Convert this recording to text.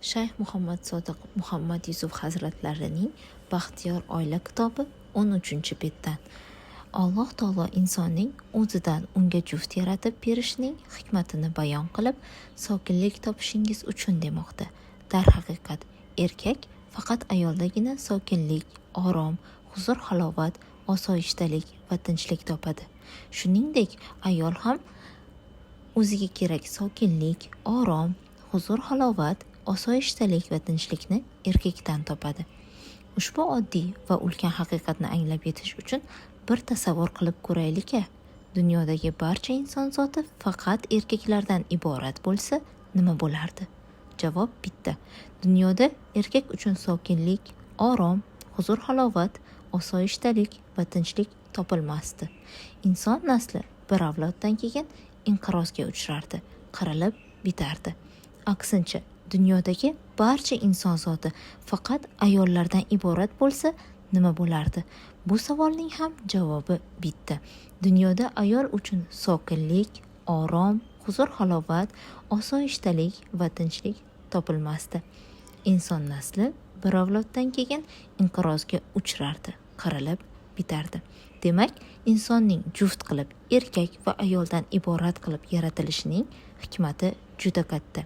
Shayx Muhammad Sodiq Muhammad Yusuf Hazratlarining Baxtiyor oila kitobi 13-betdan. Alloh taolo insonning o'zidan unga juft yaratib berishining hikmatini bayon qilib, sokinlik topishingiz uchun demoqda. Darhaqiqat, erkak faqat ayoldagina sokinlik, orom, huzur, halovat, osoyishtalik va tinchlik topadi. Shuningdek, ayol ham o'ziga kerak sokinlik, orom, huzur, halovat, osoyishtalik va tinchlikni erkakdan topadi. Ushbu oddiy va ulkan haqiqatni anglab yetish uchun bir tasavvur qilib ko'raylik-a. Dunyodagi barcha inson zoti faqat erkaklardan iborat bo'lsa, nima bo'lardi? Javob bitta. Dunyoda erkak uchun sokinlik, orom, huzur, halovat, osoyishtalik va tinchlik topilmasdi. Inson nasli bir avloddan keyin inqirozga uchrardi, qirilib bitardi. Aksincha, dunyodagi barcha inson zoti faqat ayollardan iborat bo'lsa, nima bo'lardi? Bu savolning ham javobi bitta. Dunyoda ayol uchun sokinlik, orom, huzur, halovat, osoyishtalik va tinchlik topilmasdi. Inson nasli bir avloddan keyin inqirozga uchrardi, qirilib bitardi. Demak, insonning juft qilib erkak va ayoldan iborat qilib yaratilishining hikmati juda katta.